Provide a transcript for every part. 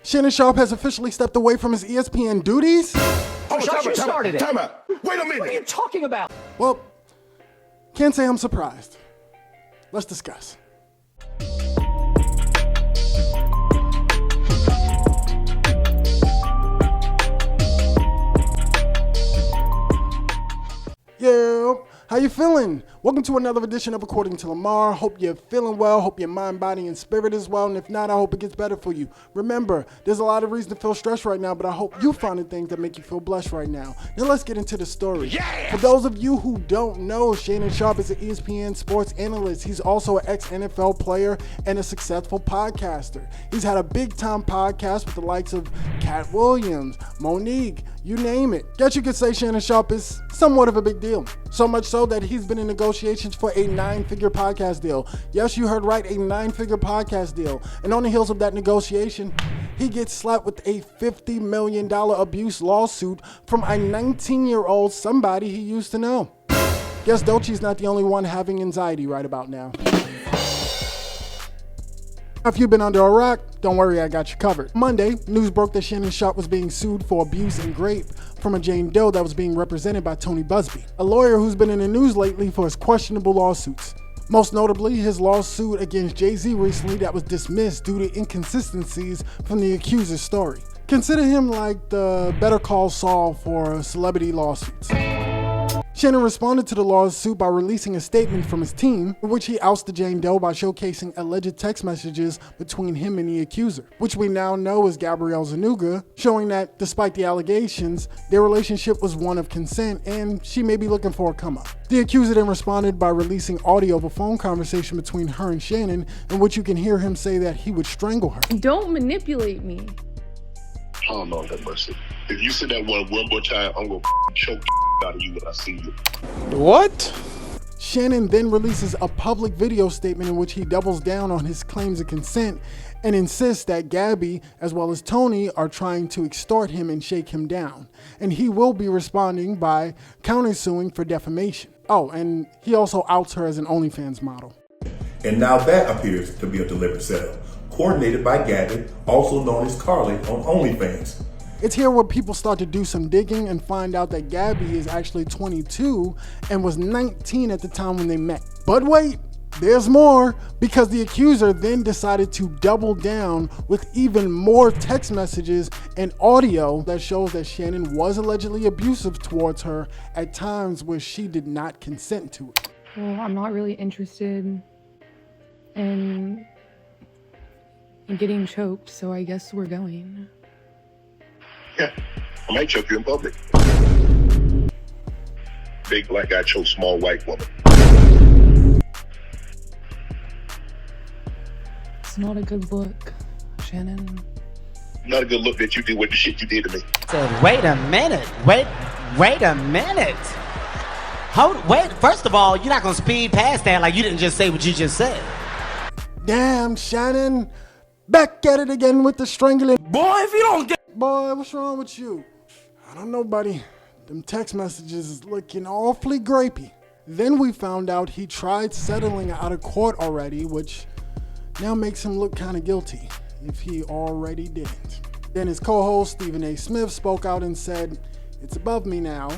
Shannon Sharpe has officially stepped away from his ESPN duties? Oh, you started it. Time out. Wait a minute. What are you talking about? Well, can't say I'm surprised. Let's discuss. Yeah, how you feeling? Welcome to another edition of According to Lamar. Hope you're feeling well. Hope your mind, body, and spirit is well. And if not, I hope it gets better for you. Remember, there's a lot of reason to feel stressed right now, but I hope you find the things that make you feel blessed right now. Now let's get into the story. Yes! For those of you who don't know, Shannon Sharpe is an ESPN sports analyst. He's also an ex-NFL player and a successful podcaster. He's had a big-time podcast with the likes of Cat Williams, Monique, you name it. Guess you could say Shannon Sharpe is somewhat of a big deal. So much so that he's been in negotiations for a 9-figure podcast deal. Yes, you heard right, a 9-figure podcast deal. And on the heels of that negotiation, he gets slapped with a $50 million abuse lawsuit from a 19-year-old somebody he used to know. Guess Dolce's not the only one having anxiety right about now. If you've been under a rock, don't worry, I got you covered. Monday, news broke that Shannon Sharpe was being sued for abuse and rape from a Jane Doe that was being represented by Tony Busby, a lawyer who's been in the news lately for his questionable lawsuits. Most notably, his lawsuit against Jay-Z recently that was dismissed due to inconsistencies from the accuser's story. Consider him like the Better Call Saul for celebrity lawsuits. Shannon responded to the lawsuit by releasing a statement from his team, in which he ousted Jane Doe by showcasing alleged text messages between him and the accuser, which we now know is Gabrielle Zuniga, showing that despite the allegations, their relationship was one of consent and she may be looking for a come-up. The accuser then responded by releasing audio of a phone conversation between her and Shannon, in which you can hear him say that he would strangle her. Don't manipulate me. Oh, Lord have mercy. If you say that one more time, I'm going to choke the out of you when I see you. What? Shannon then releases a public video statement in which he doubles down on his claims of consent and insists that Gabby, as well as Tony, are trying to extort him and shake him down. And he will be responding by countersuing for defamation. Oh, and he also outs her as an OnlyFans model. And now that appears to be a deliberate setup, coordinated by Gabby, also known as Carly on OnlyFans. It's here where people start to do some digging and find out that Gabby is actually 22 and was 19 at the time when they met. But wait, there's more, because the accuser then decided to double down with even more text messages and audio that shows that Shannon was allegedly abusive towards her at times where she did not consent to it. Well, I'm not really interested in getting choked, so I guess we're going. Yeah, I might choke you in public. Big black guy choke small white woman. It's not a good look, Shannon. Not a good look that you did with the shit you did to me. Said, wait a minute. Wait a minute. Wait, first of all, you're not gonna speed past that like you didn't just say what you just said. Damn, Shannon. Back at it again with the strangling. Boy, if you don't get... Boy, what's wrong with you? I don't know, buddy. Them text messages is looking awfully grapey. Then we found out he tried settling out of court already, which now makes him look kind of guilty, if he already didn't. Then his co-host, Stephen A. Smith, spoke out and said, "It's above me now.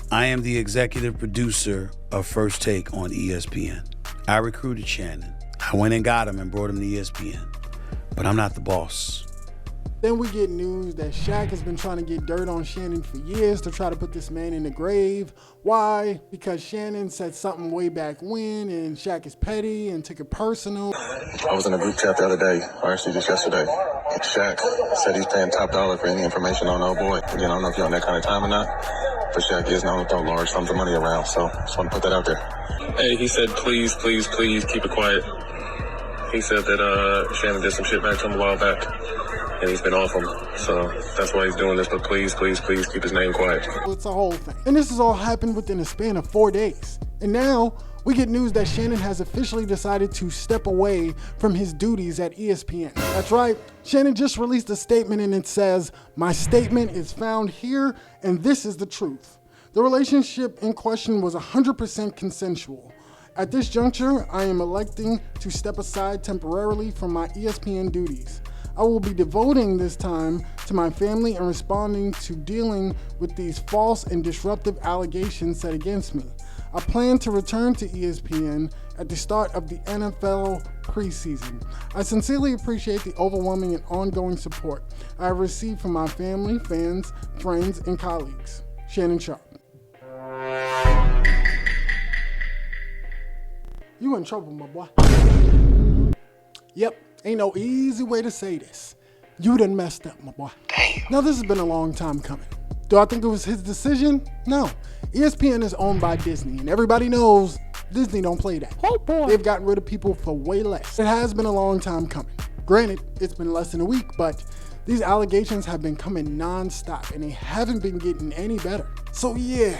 I am the executive producer of First Take on ESPN. I recruited Shannon. I went and got him and brought him to ESPN. But I'm not the boss." Then we get news that Shaq has been trying to get dirt on Shannon for years to try to put this man in the grave. Why? Because Shannon said something way back when, and Shaq is petty and took it personal. I was in a group chat the other day, or actually just yesterday. Shaq said he's paying top dollar for any information on old boy. Again, I don't know if you're on that kind of time or not, but Shaq is known to throw large sums of money around, so just want to put that out there. Hey, he said, please keep it quiet. He said that Shannon did some shit back to him a while back, and he's been off him. So that's why he's doing this, but please keep his name quiet. It's a whole thing. And this has all happened within a span of 4 days. And now we get news that Shannon has officially decided to step away from his duties at ESPN. That's right, Shannon just released a statement and it says, "My statement is found here and this is the truth. The relationship in question was 100% consensual. At this juncture, I am electing to step aside temporarily from my ESPN duties. I will be devoting this time to my family and responding to dealing with these false and disruptive allegations set against me. I plan to return to ESPN at the start of the NFL preseason. I sincerely appreciate the overwhelming and ongoing support I have received from my family, fans, friends, and colleagues. Shannon Sharpe. You in trouble, my boy. Yep, ain't no easy way to say this. You done messed up, my boy. Damn. Now, this has been a long time coming. Do I think it was his decision? No. ESPN is owned by Disney, and everybody knows Disney don't play that. Oh boy. They've gotten rid of people for way less. It has been a long time coming. Granted, it's been less than a week, but these allegations have been coming non-stop, and they haven't been getting any better. So yeah,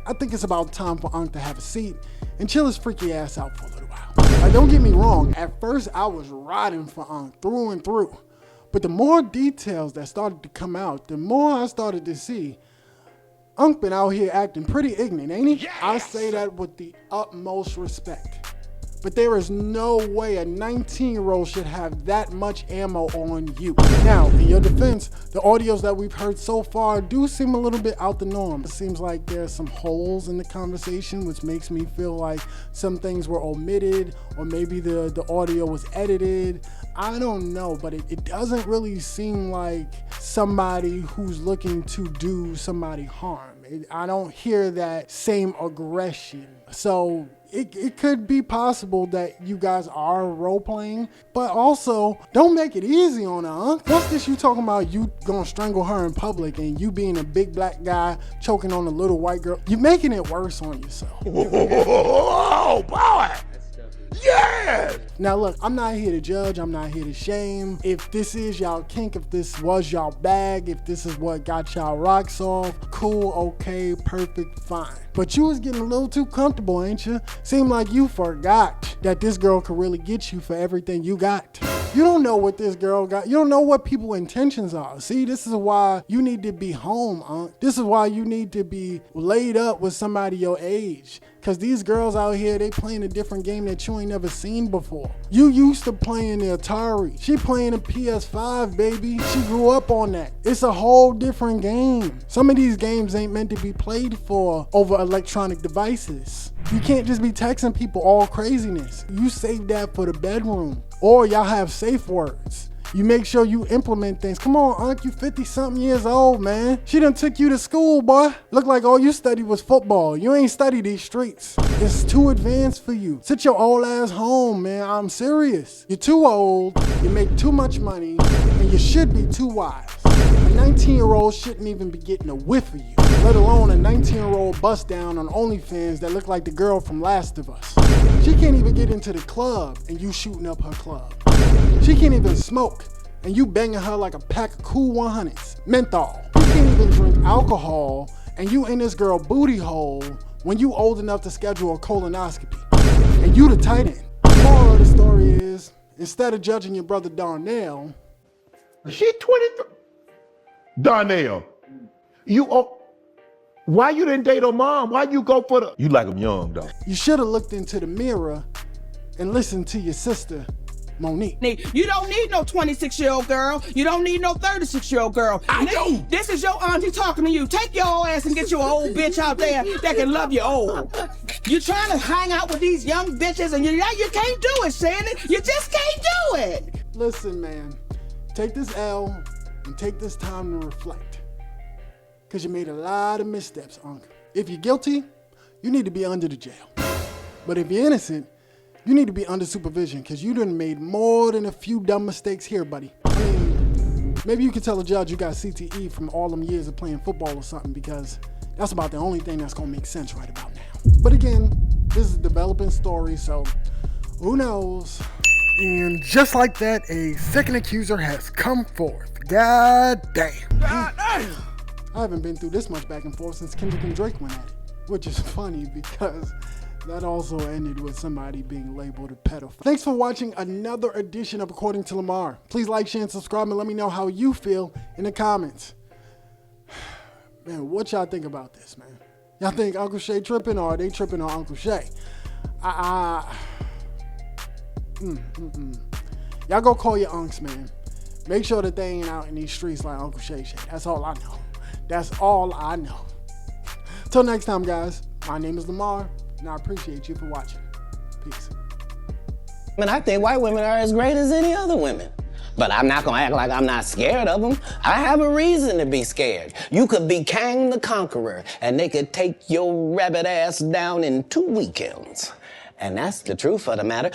I think it's about time for Unc to have a seat and chill his freaky ass out for a little while. Like, don't get me wrong, at first I was riding for Unc through and through. But the more details that started to come out, the more I started to see Unc been out here acting pretty ignorant, ain't he? Yes! I say that with the utmost respect. But there is no way a 19-year-old should have that much ammo on you. Now, in your defense, the audios that we've heard so far do seem a little bit out the norm. It seems like there's some holes in the conversation, which makes me feel like some things were omitted, or maybe the audio was edited. I don't know, but it doesn't really seem like somebody who's looking to do somebody harm. I don't hear that same aggression. So it could be possible that you guys are role-playing, but also don't make it easy on her, huh? What's this you talking about you gonna strangle her in public and you being a big black guy choking on a little white girl? You're making it worse on yourself. Oh, boy! Yes! Now look, I'm not here to judge, I'm not here to shame. If this is y'all kink, if this was y'all bag, if this is what got y'all rocks off, cool, okay, perfect, fine. But you was getting a little too comfortable, ain't you? Seemed like you forgot that this girl could really get you for everything you got. You don't know what this girl got. You don't know what people's intentions are. See, this is why you need to be home, Unc. This is why you need to be laid up with somebody your age. Cause these girls out here, they playing a different game that you ain't never seen before. You used to playing the Atari. She playing the PS5, baby. She grew up on that. It's a whole different game. Some of these games ain't meant to be played for over electronic devices. You can't just be texting people all craziness. You save that for the bedroom. Or y'all have safe words. You make sure you implement things. Come on, Unc, you 50-something years old, man. She done took you to school, boy. Look like all you studied was football. You ain't studied these streets. It's too advanced for you. Sit your old ass home, man. I'm serious. You're too old, you make too much money, and you should be too wise. A 19-year-old shouldn't even be getting a whiff of you, let alone a 19-year-old bust down on OnlyFans that look like the girl from Last of Us. She can't even get into the club, and you shooting up her club. She can't even smoke, and you banging her like a pack of Cool 100s, menthol. You can't even drink alcohol, and you in this girl booty hole when you old enough to schedule a colonoscopy. And you the tight end. The moral of the story is, instead of judging your brother Darnell, She 23. Darnell, why you didn't date her mom? Why you go for the... You like them young, though. you should have looked into the mirror and listened to your sister, Monique. You don't need no 26-year-old girl. You don't need no 36-year-old girl. I do. This is your auntie talking to you. Take your old ass and get your old bitch out there that can love you old. You're trying to hang out with these young bitches and you can't do it, Shannon. You just can't do it. Listen, man, take this L and take this time to reflect. Because you made a lot of missteps, Unc. If you're guilty, you need to be under the jail. But if you're innocent, you need to be under supervision because you done made more than a few dumb mistakes here, buddy. I mean, maybe you can tell a judge you got CTE from all them years of playing football or something because that's about the only thing that's gonna make sense right about now. But again, this is a developing story, so who knows? And just like that, a second accuser has come forth. God damn. God damn. I haven't been through this much back and forth since Kendrick and Drake went at it, which is funny because that also ended with somebody being labeled a pedophile. Thanks for watching another edition of According to Lamar. Please like, share, and subscribe, and let me know how you feel in the comments. Man, what y'all think about this, man? Y'all think Uncle Shay tripping, or are they tripping on Uncle Shay? Y'all go call your unks, man. Make sure that they ain't out in these streets like Uncle Shay Shay. That's all I know. That's all I know. Till next time, guys. My name is Lamar, and I appreciate you for watching. Peace. I think white women are as great as any other women. But I'm not gonna act like I'm not scared of them. I have a reason to be scared. You could be Kang the Conqueror, and they could take your rabbit ass down in 2 weekends. And that's the truth of the matter.